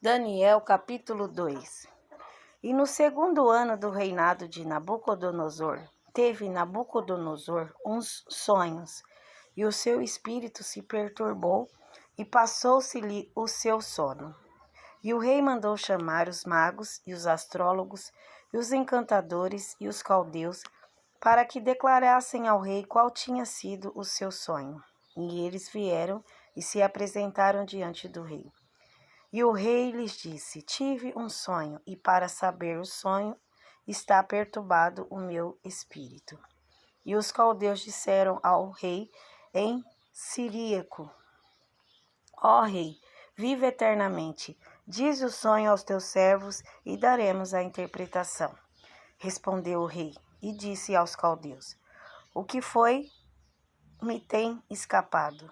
Daniel, capítulo 2. E no segundo ano do reinado de Nabucodonosor, teve Nabucodonosor uns sonhos, e o seu espírito se perturbou, e passou-se-lhe o seu sono. E o rei mandou chamar os magos, e os astrólogos, e os encantadores, e os caldeus, para que declarassem ao rei qual tinha sido o seu sonho. E eles vieram e se apresentaram diante do rei. E o rei lhes disse: Tive um sonho, e para saber o sonho está perturbado o meu espírito. E os caldeus disseram ao rei em siríaco: Ó rei, vive eternamente. Dize o sonho aos teus servos e daremos a interpretação. Respondeu o rei e disse aos caldeus: O que foi me tem escapado?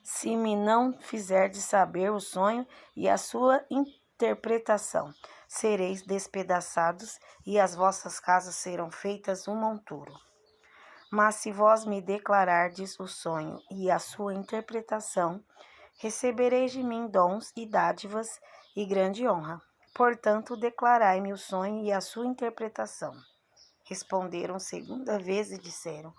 Se me não fizerdes saber o sonho e a sua interpretação, sereis despedaçados e as vossas casas serão feitas um monturo. Mas se vós me declarardes o sonho e a sua interpretação, recebereis de mim dons e dádivas e grande honra. Portanto, declarai-me o sonho e a sua interpretação. Responderam segunda vez e disseram: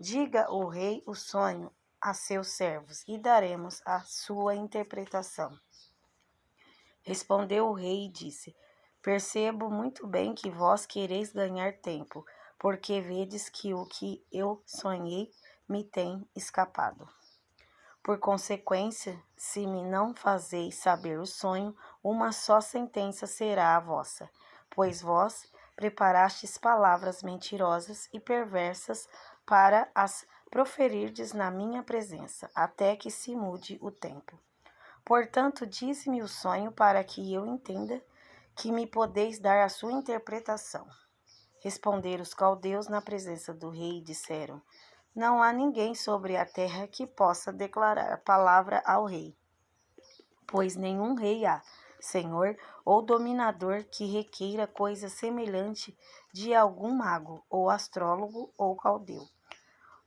Diga o rei o sonho a seus servos, e daremos a sua interpretação. Respondeu o rei e disse: Percebo muito bem que vós quereis ganhar tempo, porque vedes que o que eu sonhei me tem escapado. Por consequência, se me não fazeis saber o sonho, uma só sentença será a vossa, pois vós preparastes palavras mentirosas e perversas para as proferirdes na minha presença, até que se mude o tempo. Portanto, dize-me o sonho para que eu entenda que me podeis dar a sua interpretação. Responderam os caldeus na presença do rei e disseram: Não há ninguém sobre a terra que possa declarar palavra ao rei, pois nenhum rei há, senhor ou dominador, que requeira coisa semelhante de algum mago, ou astrólogo, ou caldeu.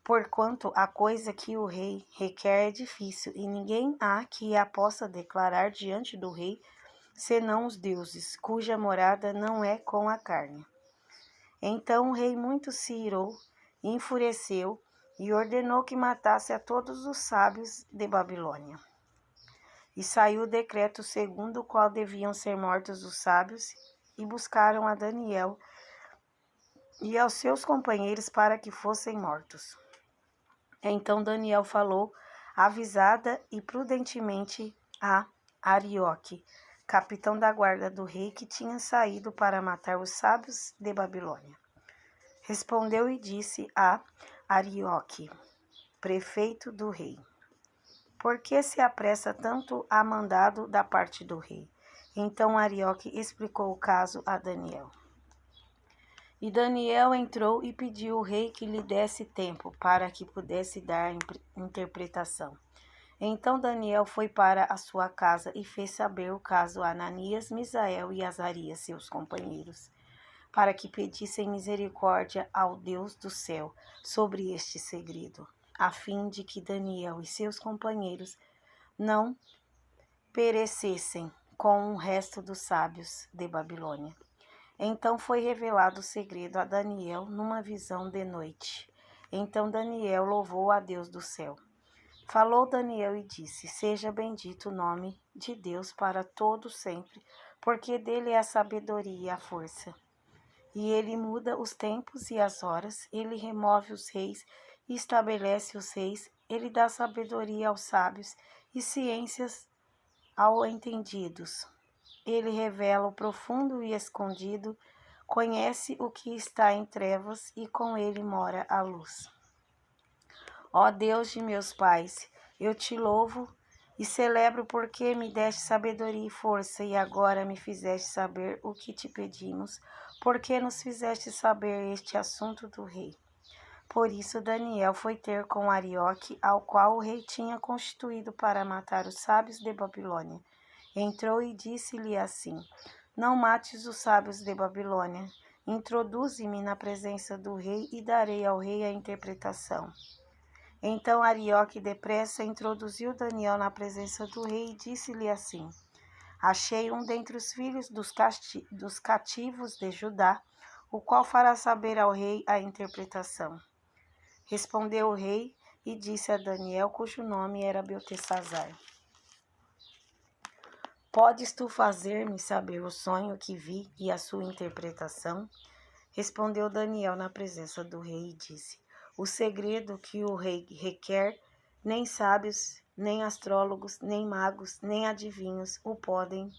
Porquanto a coisa que o rei requer é difícil, e ninguém há que a possa declarar diante do rei, senão os deuses, cuja morada não é com a carne. Então o rei muito se irou, e enfureceu, e ordenou que matasse a todos os sábios de Babilônia. E saiu o decreto segundo o qual deviam ser mortos os sábios, e buscaram a Daniel e aos seus companheiros para que fossem mortos. Então Daniel falou avisada e prudentemente a Arioque, capitão da guarda do rei, que tinha saído para matar os sábios de Babilônia. Respondeu e disse a Arioque, prefeito do rei: Por que se apressa tanto a mandado da parte do rei? Então Arioque explicou o caso a Daniel. E Daniel entrou e pediu ao rei que lhe desse tempo para que pudesse dar interpretação. Então Daniel foi para a sua casa e fez saber o caso a Ananias, Misael e Azarias, seus companheiros, para que pedissem misericórdia ao Deus do céu sobre este segredo, a fim de que Daniel e seus companheiros não perecessem com o resto dos sábios de Babilônia. Então foi revelado o segredo a Daniel numa visão de noite. Então Daniel louvou a Deus do céu. Falou Daniel e disse: Seja bendito o nome de Deus para todo sempre, porque dele é a sabedoria e a força. E ele muda os tempos e as horas, ele remove os reis e estabelece os reis, ele dá sabedoria aos sábios e ciências aos entendidos. Ele revela o profundo e escondido, conhece o que está em trevas e com ele mora a luz. Ó Deus de meus pais, eu te louvo e celebro porque me deste sabedoria e força e agora me fizeste saber o que te pedimos, porque nos fizeste saber este assunto do rei. Por isso Daniel foi ter com Arioque, ao qual o rei tinha constituído para matar os sábios de Babilônia. Entrou e disse-lhe assim: Não mates os sábios de Babilônia. Introduze-me na presença do rei e darei ao rei a interpretação. Então Arioque depressa introduziu Daniel na presença do rei e disse-lhe assim: Achei um dentre os filhos dos cativos de Judá, o qual fará saber ao rei a interpretação. Respondeu o rei e disse a Daniel, cujo nome era Beltesazar: Podes tu fazer-me saber o sonho que vi e a sua interpretação? Respondeu Daniel na presença do rei e disse: O segredo que o rei requer, nem sábios, nem astrólogos, nem magos, nem adivinhos o podem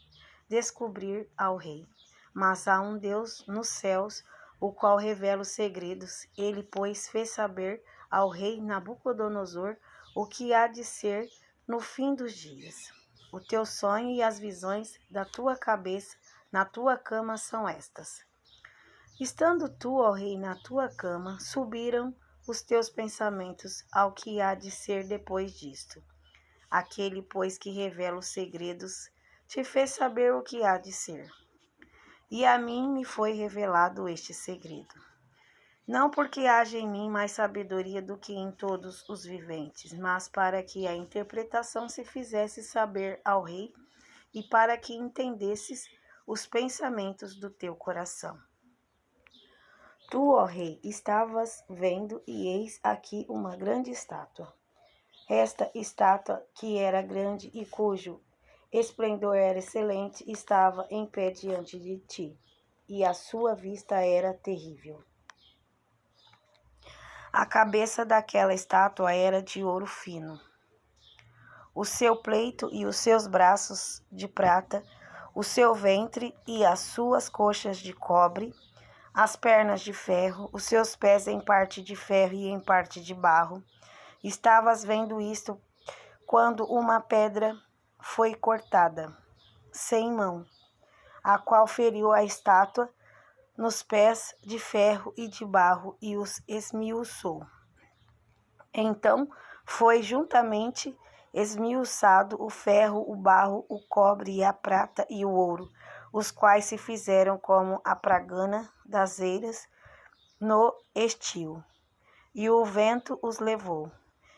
descobrir ao rei. Mas há um Deus nos céus, o qual revela os segredos. Ele, pois, fez saber ao rei Nabucodonosor o que há de ser no fim dos dias. O teu sonho e as visões da tua cabeça na tua cama são estas. Estando tu, ó rei, na tua cama, subiram os teus pensamentos ao que há de ser depois disto. Aquele, pois, que revela os segredos, te fez saber o que há de ser. E a mim me foi revelado este segredo. Não porque haja em mim mais sabedoria do que em todos os viventes, mas para que a interpretação se fizesse saber ao rei e para que entendesses os pensamentos do teu coração. Tu, ó rei, estavas vendo, e eis aqui uma grande estátua. Esta estátua, que era grande e cujo esplendor era excelente, estava em pé diante de ti, e a sua vista era terrível. A cabeça daquela estátua era de ouro fino, o seu peito e os seus braços de prata, o seu ventre e as suas coxas de cobre, as pernas de ferro, os seus pés em parte de ferro e em parte de barro. Estavas vendo isto quando uma pedra foi cortada, sem mão, a qual feriu a estátua nos pés de ferro e de barro e os esmiuçou. Então foi juntamente esmiuçado o ferro, o barro, o cobre e a prata e o ouro, os quais se fizeram como a pragana das eiras no estio. E o vento os levou,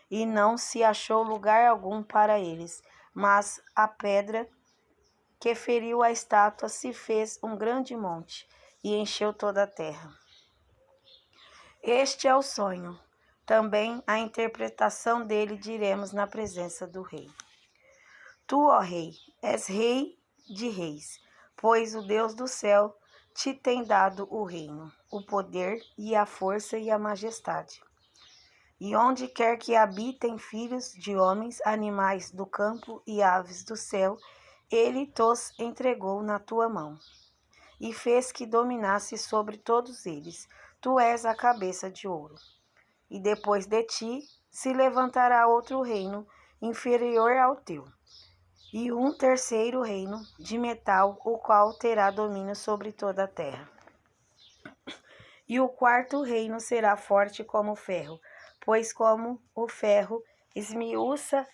e não se achou lugar algum para eles, mas a pedra que feriu a estátua se fez um grande monte, e encheu toda a terra. Este é o sonho. Também a interpretação dele diremos na presença do rei. Tu, ó rei, és rei de reis, pois o Deus do céu te tem dado o reino, o poder e a força e a majestade. E onde quer que habitem filhos de homens, animais do campo e aves do céu, ele tos entregou na tua mão, e fez que dominasse sobre todos eles. Tu és a cabeça de ouro. E depois de ti se levantará outro reino inferior ao teu, e um terceiro reino de metal, o qual terá domínio sobre toda a terra. E o quarto reino será forte como o ferro, pois como o ferro esmiuça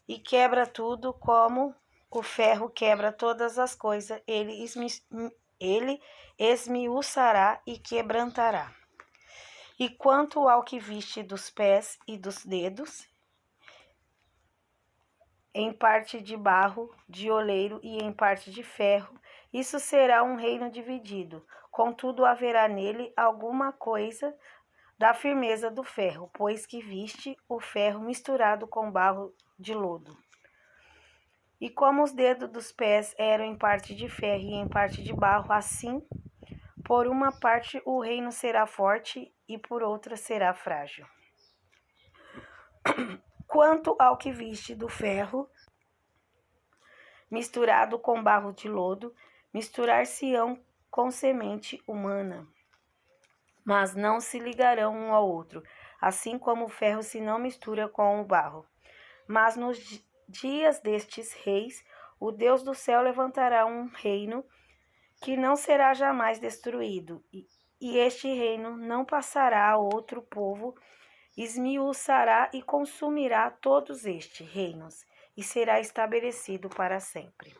e quebra tudo, como o ferro quebra todas as coisas, ele esmiuçará e quebrantará. E quanto ao que viste dos pés e dos dedos, em parte de barro, de oleiro e em parte de ferro, isso será um reino dividido. Contudo, haverá nele alguma coisa da firmeza do ferro, pois que viste o ferro misturado com barro de lodo. E como os dedos dos pés eram em parte de ferro e em parte de barro, assim, por uma parte o reino será forte e por outra será frágil. Quanto ao que viste do ferro misturado com barro de lodo, misturar-se-ão com semente humana, mas não se ligarão um ao outro, assim como o ferro se não mistura com o barro. Mas nos dias destes reis, o Deus do céu levantará um reino que não será jamais destruído, e este reino não passará a outro povo, esmiuçará e consumirá todos estes reinos, e será estabelecido para sempre.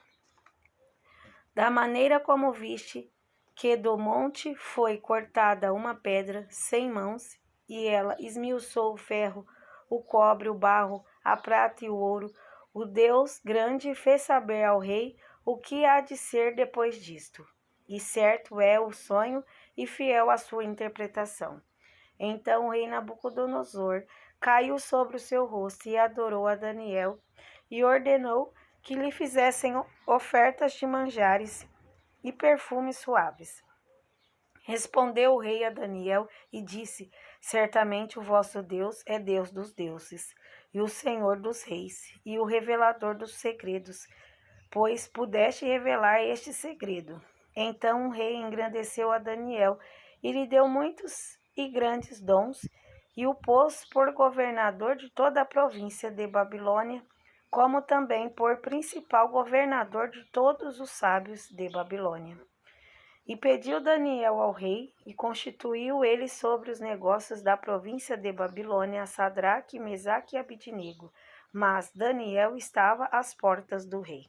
Da maneira como viste que do monte foi cortada uma pedra sem mãos, e ela esmiuçou o ferro o cobre, o barro, a prata e o ouro. O Deus grande fez saber ao rei o que há de ser depois disto. E certo é o sonho e fiel a sua interpretação. Então o rei Nabucodonosor caiu sobre o seu rosto e adorou a Daniel e ordenou que lhe fizessem ofertas de manjares e perfumes suaves. Respondeu o rei a Daniel e disse: Certamente o vosso Deus é Deus dos deuses, e o Senhor dos reis, e o revelador dos segredos, pois pudeste revelar este segredo. Então o rei engrandeceu a Daniel e lhe deu muitos e grandes dons, e o pôs por governador de toda a província de Babilônia, como também por principal governador de todos os sábios de Babilônia. E pediu Daniel ao rei, e constituiu ele sobre os negócios da província de Babilônia a Sadraque, Mesaque e Abidnego. Mas Daniel estava às portas do rei.